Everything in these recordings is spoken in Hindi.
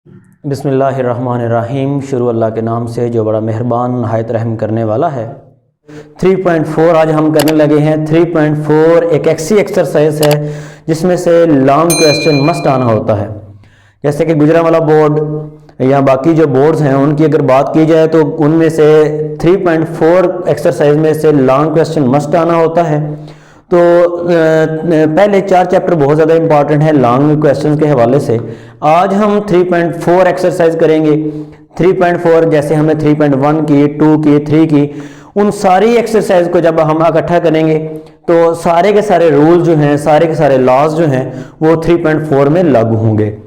बिस्मिल्लाहिर्रहमानिर्रहीम। शुरू अल्लाह के नाम से जो बड़ा मेहरबान नहायत रहम करने वाला है। 3.4 आज हम करने लगे हैं। 3.4 एक ऐसी एक्सरसाइज है जिसमें से लॉन्ग क्वेश्चन मस्ट आना होता है। जैसे कि गुजरांवाला बोर्ड या बाकी जो बोर्ड्स हैं उनकी अगर बात की जाए तो उनमें से 3.4 एक्सरसाइज में से लॉन्ग क्वेश्चन मस्ट आना होता है। तो पहले 4 चैप्टर बहुत ज़्यादा इंपॉर्टेंट है लॉन्ग क्वेश्चन के हवाले से। आज हम 3.4 एक्सरसाइज करेंगे। 3.4 जैसे हमने 3.1 की, 2 की, 3 की, उन सारी एक्सरसाइज को जब हम इकट्ठा करेंगे तो सारे के सारे रूल जो हैं, सारे के सारे लॉज जो हैं वो 3.4 में लागू होंगे।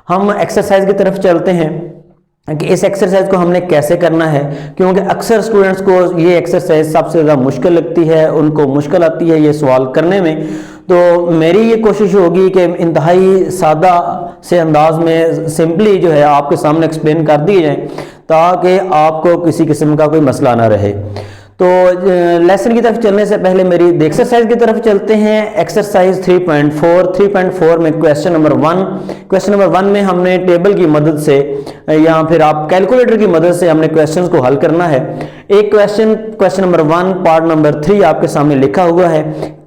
हम एक्सरसाइज की तरफ चलते हैं कि इस एक्सरसाइज को हमने कैसे करना है, क्योंकि अक्सर स्टूडेंट्स को ये एक्सरसाइज सबसे ज़्यादा मुश्किल लगती है, उनको मुश्किल आती है ये सवाल करने में। तो मेरी ये कोशिश होगी कि इंतहाई सादा से अंदाज में सिंपली जो है आपके सामने एक्सप्लेन कर दिए जाए ताकि आपको किसी किस्म का कोई मसला ना रहे। तो लेसन की तरफ चलने से पहले मेरी एक्सरसाइज की तरफ चलते हैं। एक्सरसाइज 3.4 में क्वेश्चन नंबर 1 में हमने टेबल की मदद से या फिर आप कैलकुलेटर की मदद से हमने क्वेश्चंस को हल करना है। एक क्वेश्चन नंबर 1 पार्ट नंबर 3 आपके सामने लिखा हुआ है।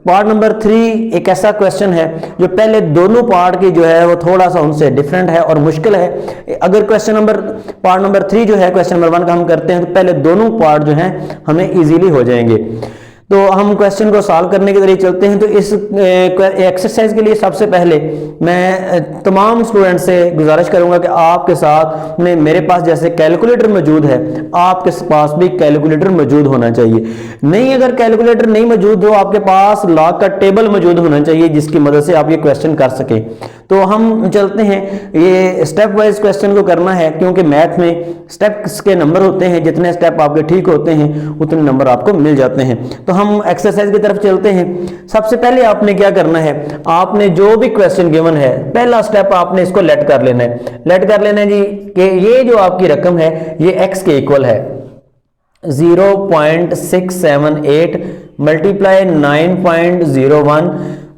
पार्ट नंबर 3 एक ऐसा क्वेश्चन है जो पहले दोनों पार्ट की जो है वो थोड़ा सा उनसे डिफरेंट है और मुश्किल है। अगर पार्ट नंबर 3 जो है क्वेश्चन नंबर 1 का हम करते हैं तो पहले दोनों पार्ट जो हैं हमें इजीली हो जाएंगे। तो हम क्वेश्चन को सॉल्व करने के लिए चलते हैं। तो इस एक्सरसाइज के लिए सबसे पहले मैं तमाम स्टूडेंट से गुजारिश करूंगा कि आपके साथ में मेरे पास जैसे कैलकुलेटर मौजूद है आपके पास भी कैलकुलेटर मौजूद होना चाहिए। नहीं, अगर कैलकुलेटर नहीं मौजूद हो आपके पास लॉग का टेबल मौजूद होना चाहिए जिसकी मदद से आप ये क्वेश्चन कर सकें। तो हम चलते हैं, ये स्टेप वाइज क्वेश्चन को करना है क्योंकि मैथ में स्टेप्स के नंबर होते हैं, जितने स्टेप आपके ठीक होते हैं उतने नंबर आपको मिल जाते हैं। तो हम एक्सरसाइज की तरफ चलते हैं। सबसे पहले आपने क्या करना है, आपने जो भी क्वेश्चन गिवन है पहला स्टेप आपने इसको लेट कर लेना है। लेट कर लेना है जी कि ये जो आपकी रकम है ये x के इक्वल है 0.678 मल्टीप्लाई 9.01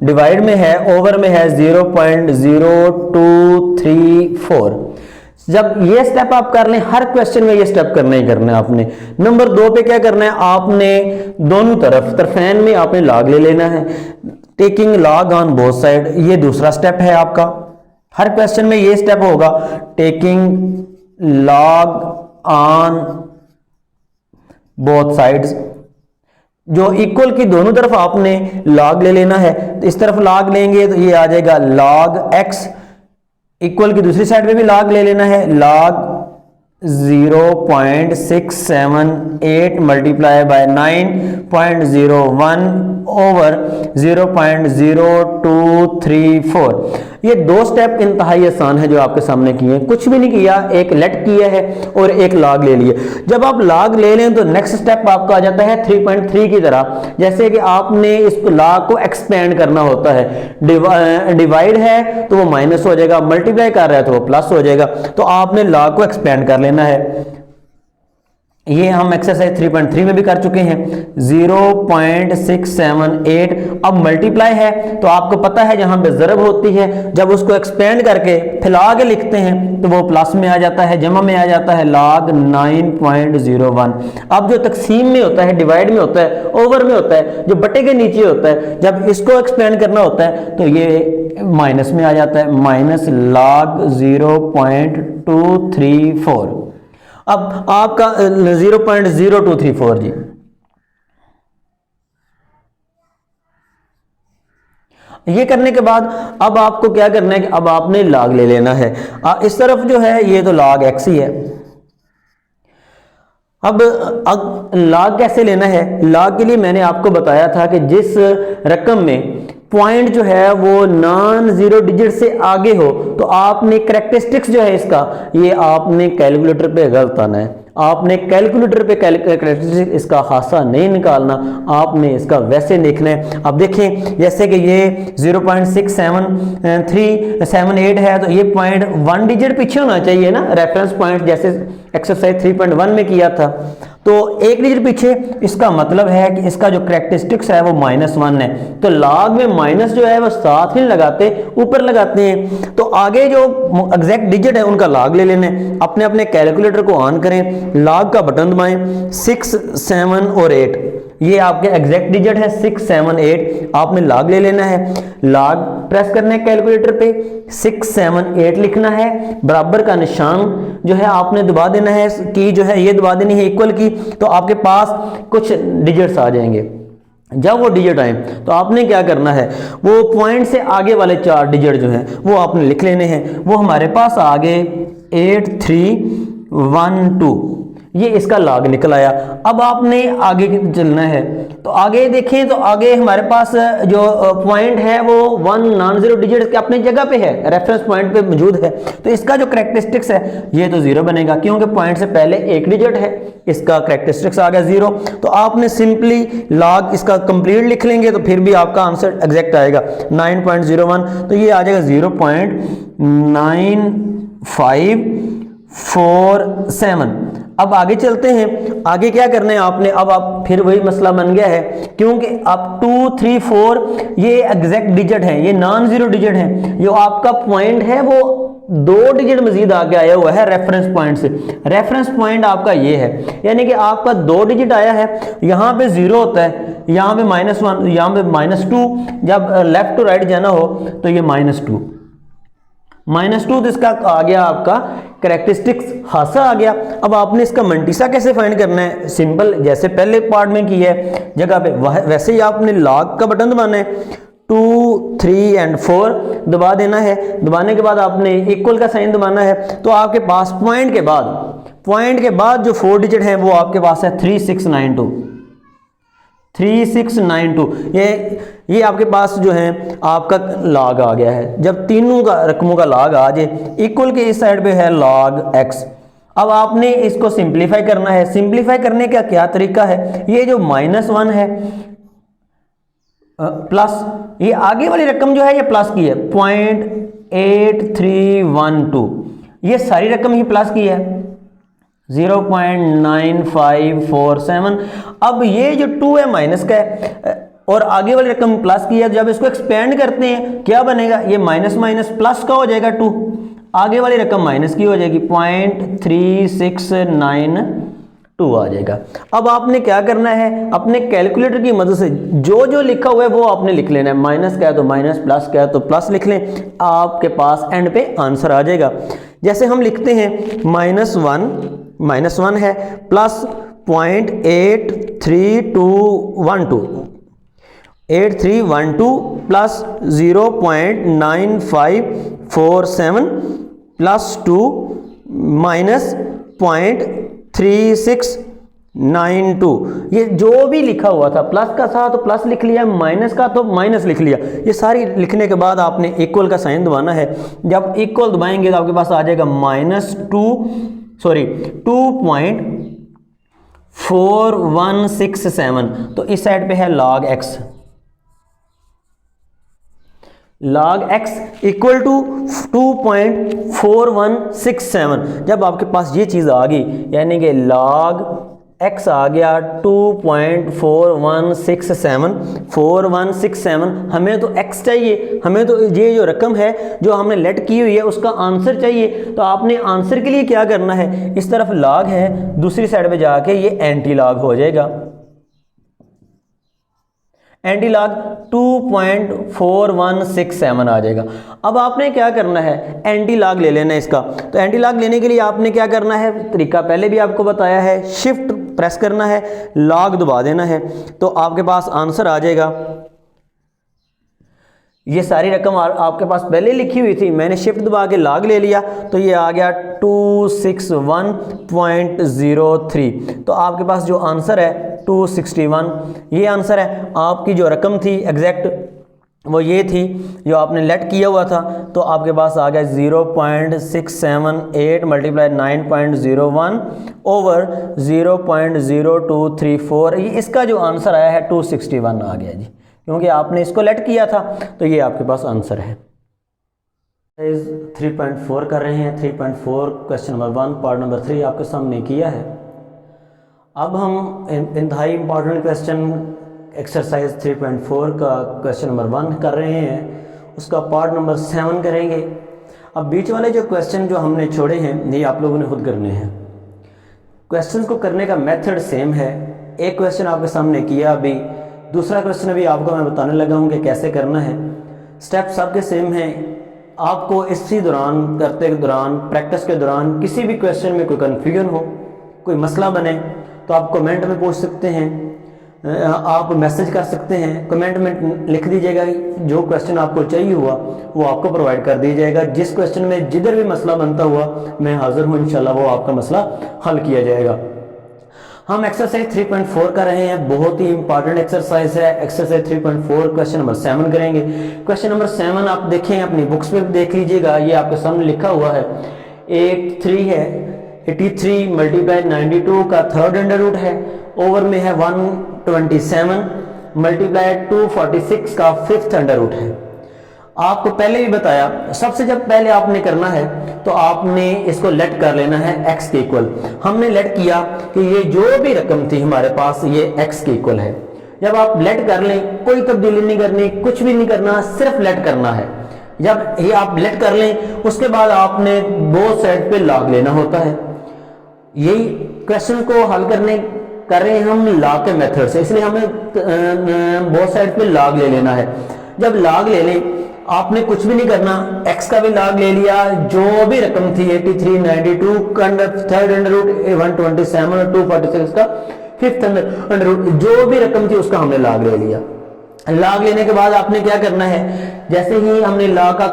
डिवाइड में है, ओवर में है 0.0234। जब ये स्टेप आप कर लें, हर क्वेश्चन में ये स्टेप करना ही करना है आपने। नंबर 2 पे क्या करना है, आपने दोनों तरफेन में आपने लॉग ले लेना है, taking log on both side. ये दूसरा स्टेप है आपका। हर क्वेश्चन में ये स्टेप होगा, taking log on both sides. जो इक्वल की दोनों तरफ आपने लॉग ले लेना है। इस तरफ लॉग लेंगे तो ये आ जाएगा log x, इक्वल की दूसरी साइड पे भी लॉग ले लेना है, log 0.678 मल्टीप्लाई बाय 9.01 ओवर 0.0234। ये 2 स्टेप इंतहाई आसान है जो आपके सामने किए हैं। कुछ भी नहीं किया, एक लेट किया है और एक लॉग ले लिया। जब आप लॉग ले लें तो नेक्स्ट स्टेप आपका आ जाता है 3.3 की तरह। जैसे कि आपने इस लॉग को एक्सपेंड करना होता है। डिवाइड है तो वो माइनस हो जाएगा, मल्टीप्लाई कर रहा है तो वो प्लस हो जाएगा। तो आपने लॉग को एक्सपेंड कर लेना है। ये हम एक्सरसाइज 3.3 में भी कर चुके हैं। 0.678 अब मल्टीप्लाई है तो आपको पता है जहां पे ज़रब होती है जब उसको एक्सपेंड करके फैला के लिखते हैं तो वो प्लस में आ जाता है, जमा में आ जाता है log 9.01। अब जो तकसीम में होता है, डिवाइड में होता है, ओवर में होता है, जो बटे के नीचे होता है, जब इसको एक्सपेंड करना होता है तो ये माइनस में आ जाता है, माइनस log 0.234। अब आपका 0.0234 जी। ये करने के बाद अब आपको क्या करना है कि अब आपने लॉग ले लेना है। इस तरफ जो है ये तो log x ही है। अब लॉग कैसे लेना है, लॉग के लिए मैंने आपको बताया था कि जिस रकम में पॉइंट जो है वो नॉन जीरो डिजिट से आगे हो तो आपने करैक्टरिस्टिक्स जो है इसका, ये आपने कैलकुलेटर पे गलत आना है। आपने कैलकुलेटर पे करैक्टरिस्टिक्स इसका खासा नहीं निकालना, आपने इसका वैसे देखना है। अब देखें जैसे कि ये 0.67378 है तो ये पॉइंट 1 डिजिट पीछे होना चाहिए ना, रेफरेंस पॉइंट, जैसे एक्सरसाइज 3.1 में किया था। तो एक डिजिट पीछे, इसका मतलब है कि इसका जो करैक्टरिस्टिक्स है वो -1 है। तो log में माइनस जो है वो साथ नहीं लगाते, ऊपर लगाते हैं। तो आगे जो एग्जैक्ट डिजिट है उनका log ले लेना है। अपने अपने कैलकुलेटर को ऑन करें, log का बटन दबाएं, 6, 7 और 8, ये आपके एग्जैक्ट डिजिट है 6, 7, 8। आपने log ले लेना है, log प्रेस करना है कैलकुलेटर पे, 6, 7, 8 लिखना है, बराबर का निशान जो है आपने दबा देना है, की जो है ये दबा देनी है इक्वल की, तो आपके पास कुछ डिजिट्स आ जाएंगे। जब वो डिजिट आए तो आपने क्या करना है, वो पॉइंट से आगे वाले 4 डिजिट जो हैं वो आपने लिख लेने हैं। वो हमारे पास आगे 8, 3, 1, 2, ये इसका log निकल आया। अब आपने आगे चलना है, तो आगे देखें तो आगे हमारे पास जो पॉइंट है वो 1 नॉन जीरो डिजिट के अपनी जगह पे है, रेफरेंस पॉइंट पे मौजूद है। तो इसका जो करैक्टरिस्टिक्स है ये तो 0 बनेगा, क्योंकि पॉइंट से पहले एक डिजिट है, इसका करैक्टरिस्टिक्स आ गया 0। तो आपने सिंपली log इसका कंप्लीट लिख लेंगे तो फिर भी आपका आंसर एग्जैक्ट आएगा 9.01। तो ये आ जाएगा 0.9547। अब आगे चलते हैं, आगे क्या करना है आपने, अब आप फिर वही मसला बन गया है, क्योंकि अब 2, 3, 4 ये एग्जैक्ट डिजिट है, ये नॉन जीरो डिजिट है। जो आपका पॉइंट है वो 2 डिजिट मजीद आगे आया हुआ है रेफरेंस पॉइंट से। रेफरेंस पॉइंट आपका ये है, यानी कि आपका 2 डिजिट आया है, यहाँ पे 0 होता है, यहाँ पे -1, यहाँ पे -2, जब लेफ्ट टू राइट जाना हो तो ये -2 तो इसका आ गया आपका करैक्टरिस्टिक्स हासा आ गया। अब आपने इसका मंटीसा कैसे फाइंड करना है, सिंपल, जैसे पहले पार्ट में की है जगह पे वैसे ही आपने log का बटन दबाना है, 2, 3 और 4 दबा देना है। दबाने के बाद आपने इक्वल का साइन दबाना है, तो आपके पास पॉइंट के बाद जो 4 डिजिट है वो आपके पास है 3692। ये आपके पास जो है आपका log आ गया है। जब तीनों का रकमों का log आ जाए, इक्वल के इस साइड पे है log x। अब आपने इसको सिंप्लीफाई करना है। सिंप्लीफाई करने का क्या तरीका है, ये जो -1 है प्लस ये आगे वाली रकम जो है ये प्लस की है 0.8312, ये सारी रकम ही प्लस की है 0.9547। अब ये जो 2 है माइनस का है और आगे वाली रकम प्लस की है। जब इसको एक्सपेंड करते हैं क्या बनेगा, ये माइनस माइनस प्लस का हो जाएगा 2, आगे वाली रकम माइनस की हो जाएगी 0.3692 आ जाएगा। अब आपने क्या करना है, अपने कैलकुलेटर की मदद से जो जो लिखा हुआ है वो आपने लिख लेना है। माइनस का है तो माइनस, प्लस का है तो प्लस लिख लें, आपके पास एंड पे आंसर आ जाएगा। जैसे हम लिखते हैं -1 है प्लस 8312 प्लस 0.9547 प्लस 2 माइनस 0.3692। ये जो भी लिखा हुआ था, प्लस का था तो प्लस लिख लिया, माइनस का तो माइनस लिख लिया। ये सारी लिखने के बाद आपने इक्वल का साइन दबाना है। जब इक्वल दबाएंगे तो आपके पास आ जाएगा -2.4167। तो इस साइड पे है log x इक्वल टू 2.4167। जब आपके पास ये चीज़ आ गई, यानी कि log x आ गया 2.4167, हमें तो x चाहिए, हमें तो ये जो रकम है जो हमने लेट की हुई है उसका आंसर चाहिए। तो आपने आंसर के लिए क्या करना है, इस तरफ log है, दूसरी साइड पे जाके ये एंटी log हो जाएगा। एंटी लॉग 2.4167 आ जाएगा। अब आपने क्या करना है, एंटी लॉग ले लेना है इसका। तो एंटी लॉग लेने के लिए आपने क्या करना है, तरीका पहले भी आपको बताया है, शिफ्ट प्रेस करना है, लॉग दबा देना है, तो आपके पास आंसर आ जाएगा। ये सारी रकम आपके पास पहले लिखी हुई थी, मैंने शिफ्ट दबा के लॉग ले लिया तो ये आ गया 261.03। तो आपके पास जो आंसर है 261, ये आंसर है। आपकी जो रकम थी एग्जैक्ट वो ये थी जो आपने लेट किया हुआ था, तो आपके पास आ गया 0.678 मल्टीप्लाई 9.01 ओवर 0.0234। ये इसका जो आंसर आया है 261 आ गया जी, क्योंकि आपने इसको लेट किया था। तो ये आपके पास आंसर है। 3.4 कर रहे हैं। 3.4 क्वेश्चन नंबर 1 पार्ट नंबर 3 आपके सामने किया है। अब हम इंतहाई इम्पॉर्टेंट क्वेश्चन एक्सरसाइज 3.4 का क्वेश्चन नंबर 1 कर रहे हैं, उसका पार्ट नंबर 7 करेंगे। अब बीच वाले जो क्वेश्चन जो हमने छोड़े हैं ये आप लोगों ने खुद करने हैं। क्वेश्चन को करने का मेथड सेम है। एक क्वेश्चन आपके सामने किया अभी, दूसरा क्वेश्चन अभी आपको मैं बताने लगा हूँ कि कैसे करना है। स्टेप सबके सेम हैं। आपको इसी दौरान करते के दौरान प्रैक्टिस के दौरान किसी भी क्वेश्चन में कोई कन्फ्यूजन हो, कोई मसला बने तो आप कमेंट में पूछ सकते हैं, आप मैसेज कर सकते हैं, कमेंट में लिख दीजिएगा। जो क्वेश्चन आपको चाहिए हुआ वो आपको प्रोवाइड कर दिया जाएगा। जिस क्वेश्चन में जिधर भी मसला बनता हुआ मैं हाजिर हूँ, इंशाल्लाह वो आपका मसला हल किया जाएगा। हम एक्सरसाइज 3.4 कर रहे हैं, बहुत ही इंपॉर्टेंट एक्सरसाइज है। एक्सरसाइज 3.4 क्वेश्चन नंबर 7 करेंगे। क्वेश्चन नंबर 7 आप देखें, अपनी बुक्स पे देख लीजिएगा, ये आपके सामने लिखा हुआ है। 83 है, 83 मल्टीप्लाई 92 का थर्ड अंडर रूट है, ओवर में है 127 मल्टीप्लाई 246 का फिफ्थ अंडर रूट है। आपको पहले भी बताया, सबसे जब पहले आपने करना है तो आपने इसको लेट कर लेना है x के इक्वल। हमने लेट किया कि ये जो भी रकम थी हमारे पास ये x के इक्वल है। जब आप लेट कर लें, कोई तब्दीली नहीं करनी, कुछ भी नहीं करना, सिर्फ लेट करना है। जब ये आप लेट कर लें उसके बाद आपने बोथ साइड पे लॉग लेना होता है। यही क्वेश्चन को हल करने कर रहे हैं हम लॉग के मेथड से, इसलिए हमें बोथ साइड पे लॉग ले लेना है। जब लॉग ले लें आपने कुछ भी नहीं करना, x का भी लॉग ले लिया, जो भी रकम थी 83 92 का थर्ड अंडर रूट 127 और 246 का फिफ्थ अंडर रूट, जो भी रकम थी उसका हमने लॉग ले लिया। लॉग लेने के बाद आपने क्या करना है, जैसे ही हमने लॉग का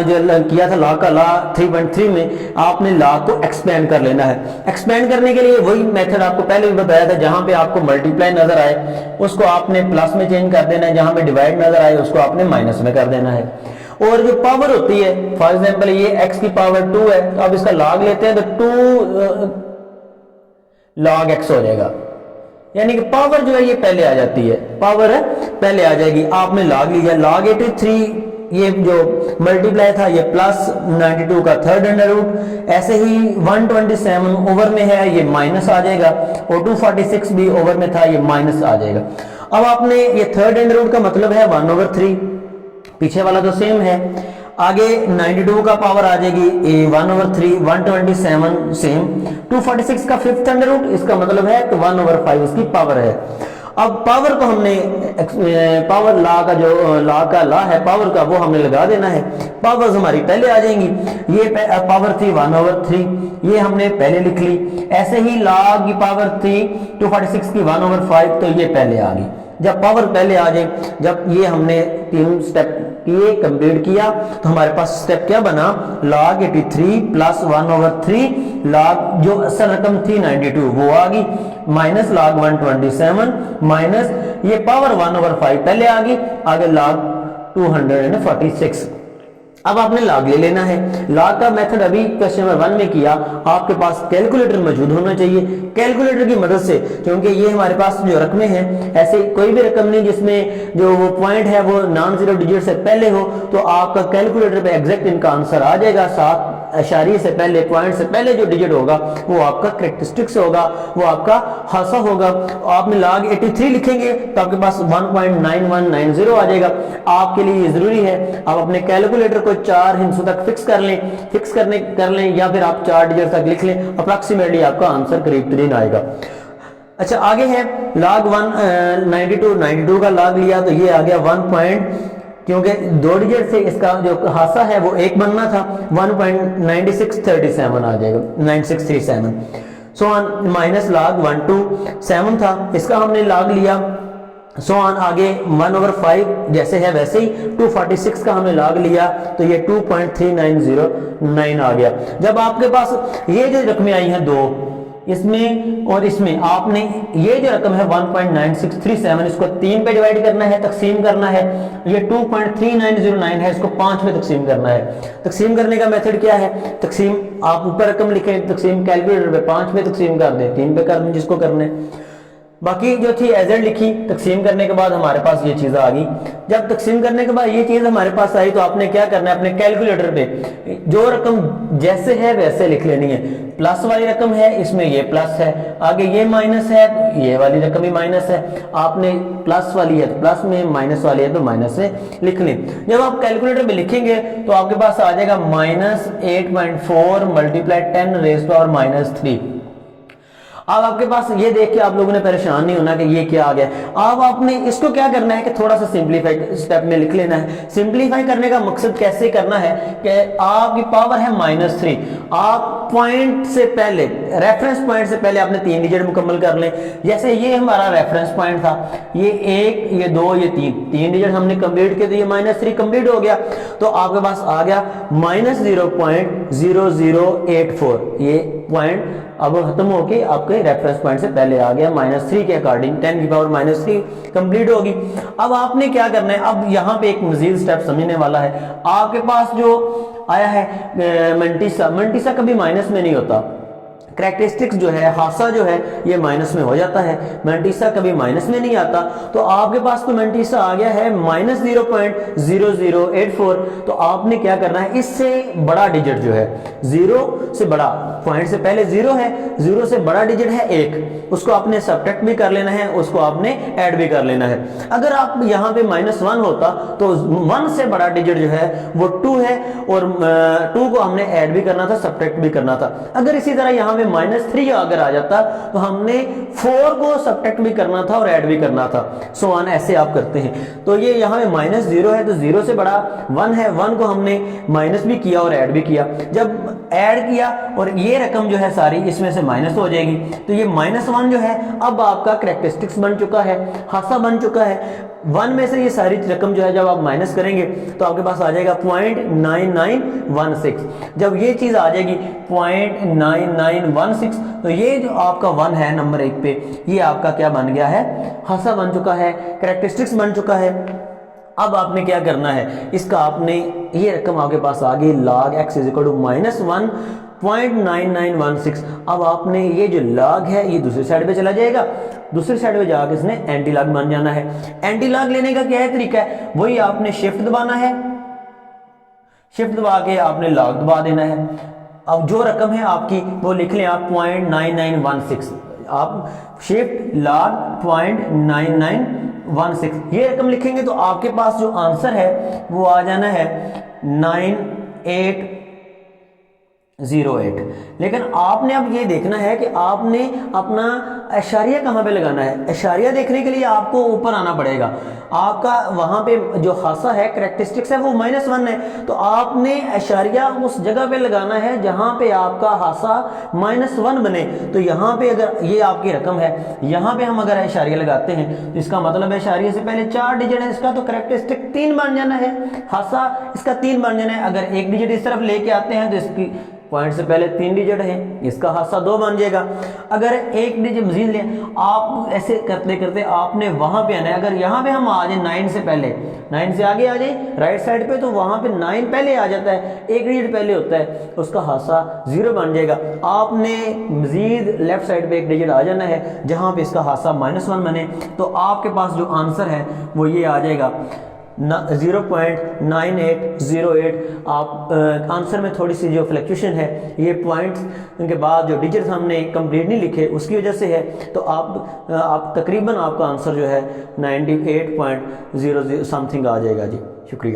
जो किया था लॉग का लॉ 3.3 में, आपने लॉग को एक्सपेंड कर लेना है। एक्सपेंड करने के लिए वही मेथड आपको पहले भी बताया था, जहां पे आपको मल्टीप्लाई नजर आए उसको आपने प्लस में चेंज कर देना है, जहां पे डिवाइड नजर आए उसको आपने माइनस में कर देना है। और जो पावर होती है, फॉर एग्जाम्पल ये x की पावर 2 है तो अब इसका लॉग लेते हैं तो 2 log x हो जाएगा, यानी कि पावर जो है ये पहले आ जाती है, पावर है पहले आ जाएगी। आपने लॉग लिया, log 83 ये जो मल्टीप्लाई था ये प्लस 92 का थर्ड अंडर रूट, ऐसे ही 127 ओवर में है ये माइनस आ जाएगा, और 246 भी ओवर में था ये माइनस आ जाएगा। अब आपने ये थर्ड अंडर रूट का मतलब है 1/3, पीछे वाला तो सेम है। आगे 92 का पावर आ जाएगी 1/3, 127 सेम, 246 का फिफ्थ अंडर रूट, इसका मतलब है कि 1/5 इसकी पावर है। अब पावर को हमने पावर लॉ का जो लॉ का लॉ है पावर का वो हमने लगा देना है। पावर्स हमारी पहले आ जाएंगी। ये पावर थी 1/3, ये हमने पहले लिख ली। ऐसे ही लॉग की पावर थी 246 की 1/5, तो ये पहले आ गई। जब पावर पहले आ जाए, जब ये हमने 3 स्टेप किए कंप्लीट किया तो हमारे पास स्टेप क्या बना, log 83 प्लस 1/3 log जो असल रकम थी 92 वो आ गई, माइनस log 127 माइनस ये पावर 1/5 पहले आ गई, आगे log 246। अब आपने लॉग ले लेना है। लॉग का मेथड अभी क्वेश्चन नंबर 1 में किया, आपके पास कैलकुलेटर मौजूद होना चाहिए। कैलकुलेटर की मदद से, क्योंकि ये हमारे पास जो रकमें हैं, ऐसे कोई भी रकम नहीं जिसमें जो वो पॉइंट है वो नॉन जीरो डिजिट से पहले हो, तो आपका कैलकुलेटर पे एग्जैक्ट इनका आंसर आ जाएगा। 7 इशारे से पहले, पॉइंट से पहले जो डिजिट होगा वो आपका करेक्टरिस्टिक्स होगा, वो आपका हासा होगा। आपने log 83 लिखेंगे तो आपके पास 1.9190 आ जाएगा। आपके लिए ये जरूरी है आप अपने कैलकुलेटर को 4 हिस्सों तक फिक्स कर लें, या फिर आप 4 डिजिट तक लिख लें, अप्रॉक्सीमेटली आपका आंसर करीब तरीन आएगा। अच्छा, आगे है log 92 का log लिया तो ये आ गया 1. क्योंकि 2 डिजिट से इसका जो हासा है वो 1 बनना था, 1.9637 आ जाएगा, 9637। सो ऑन माइनस log 127 था, इसका हमने log लिया। सो ऑन आगे 1/5 जैसे है वैसे ही 246 का हमने log लिया तो ये 2.3909 आ गया। जब आपके पास ये जो रकमें आई हैं 2, इसमें और इसमें, आपने ये जो रकम है 1.9637 इसको 3 पे डिवाइड करना है, तकसीम करना है। ये 2.3909 है, इसको 5 में तकसीम करना है। तकसीम करने का मेथड क्या है, तकसीम आप ऊपर रकम लिखें, तकसीम कैलकुलेटर पे 5 में तकसीम कर दें, 3 पे कर दें जिसको करने। बाकी जो थी एजेड लिखी, तकसीम करने के बाद हमारे पास ये चीज़ आ गई। जब तकसीम करने के बाद ये चीज़ हमारे पास आई तो आपने क्या करना है, अपने कैलकुलेटर पे जो रकम जैसे है वैसे लिख लेनी है। प्लस वाली रकम है, इसमें ये प्लस है, आगे ये माइनस है तो ये वाली रकम ही माइनस है। आपने प्लस वाली है तो प्लस में, माइनस वाली है तो माइनस में लिख लें। जब आप कैलकुलेटर में लिखेंगे तो आपके पास आ जाएगा -8.4 मल्टीप्लाई 10⁻³ अब आपके पास ये देख के आप लोगों ने परेशान नहीं होना कि ये क्या आ गया। अब आपने इसको क्या करना है कि थोड़ा सा सिंपलीफाई स्टेप में लिख लेना है। सिंपलीफाई करने का मकसद कैसे करना है कि आपकी पावर है -3, आप पॉइंट से पहले, रेफरेंस पॉइंट से पहले आपने 3 डिजिट मुकम्मल कर लें। जैसे ये हमारा रेफरेंस पॉइंट था, ये 1, ये 2, ये 3 डिजिट हमने कंप्लीट किए तो ये -3 कंप्लीट हो गया। तो आपके पास आ गया -0.0084। ये पॉइंट अब खत्म होके आपके रेफरेंस पॉइंट से पहले आ गया, -3 के अकॉर्डिंग 10 की पावर -3 कंप्लीट होगी। अब आपने क्या करना है, अब यहाँ पे एक मजीद स्टेप समझने वाला है। आपके पास जो आया है मंटीसा कभी माइनस में नहीं होता। करैक्टरिस्टिक्स जो है, हासा जो है, ये माइनस में हो जाता है, मंटीसा कभी माइनस में नहीं आता। तो आपके पास तो मंटीसा आ गया है -0.0084। तो आपने क्या करना है, इससे बड़ा डिजिट जो है, 0 से बड़ा, पॉइंट से पहले 0 है, 0 से बड़ा डिजिट है 1, उसको आपने सबट्रैक्ट भी कर लेना है, उसको आपने ऐड भी कर लेना है। अगर आप यहाँ पे -1 होता तो 1 से बड़ा डिजिट जो है वो 2 है, और 2 को हमने ऐड भी करना था, सबट्रैक्ट भी करना था। अगर इसी तरह यहाँ पे -3 अगर आ जाता तो हमने 4 को सबट्रैक्ट भी करना था और ऐड भी करना था, सो ऑन, ऐसे आप करते हैं। तो ये यहाँ पे -0 है तो 0 से बड़ा 1 है, 1 को हमने माइनस भी किया और ऐड भी किया। जब ऐड किया और ये रकम जो है सारी इसमें से माइनस हो जाएगी, तो ये -1 जो है अब आपका करैक्टरिस्टिक्स बन चुका है, हासा बन चुका है। 1 में से ये सारी रकम जो है जब आप माइनस करेंगे तो आपके पास आ जाएगा 0.9916। जब ये चीज़ आ जाएगी 0.9916 तो ये जो आपका 1 है नंबर 1 पे, ये आपका क्या बन गया है, हासा बन चुका है, करैक्टरिस्टिक्स बन चुका है। अब आपने क्या करना है, इसका आपने, ये रकम आपके पास आ गई log x = -1.9916। अब आपने ये जो log है ये दूसरी साइड पे चला जाएगा, दूसरी साइड पे जाकर इसने एंटी लॉग बन जाना है। एंटी लॉग लेने का क्या है तरीका है, वही आपने शिफ्ट दबाना है, शिफ्ट दबा के आपने लॉग दबा देना है। अब जो रकम है आपकी वो लिख लें आप 0.9916, आप शिफ्ट लॉग 0.9916 ये रकम लिखेंगे तो आपके पास जो आंसर है वो आ जाना है 9808। लेकिन आपने अब ये देखना है कि आपने अपना इशारिया कहाँ पे लगाना है। इशारिया देखने के लिए आपको ऊपर आना पड़ेगा। आपका वहाँ पे जो हासा है, करैक्टरिस्टिक्स है, वो -1 है, तो आपने इशारिया उस जगह पे लगाना है जहाँ पे आपका हासा -1 बने। तो यहाँ पे अगर ये आपकी रकम है, यहाँ पे हम अगर इशारिया लगाते हैं तो इसका मतलब है इशारिया से पहले 4 डिजिट है इसका, तो करैक्टरिस्टिक 3 बन जाना है, हासा इसका 3 बन जाना है। अगर एक डिजिट इस तरफ लेके आते हैं तो इसकी पॉइंट से पहले 3 डिजिट है, इसका हासा 2 बन जाएगा। अगर एक डिजिट मजीद लें, आप ऐसे करते करते आपने वहां पे आना है। अगर यहाँ पे हम आ जाए 9 से पहले, 9 से आगे आ जाए राइट साइड पे, तो वहां पे 9 पहले आ जाता है, एक डिजिट पहले होता है, उसका हासा 0 बन जाएगा। आपने मजीद लेफ्ट साइड पे एक डिजिट आ जाना है जहां पे इसका हासा -1 बने, तो आपके पास जो आंसर है वो ये आ जाएगा 0.9808। आप आंसर में थोड़ी सी जो फ्लक्चुएशन है, ये पॉइंट्स के बाद जो डिजिट्स हमने कंप्लीट नहीं लिखे उसकी वजह से है। तो आप तकरीबन आपका आंसर जो है 98.00 समथिंग आ जाएगा जी। शुक्रिया।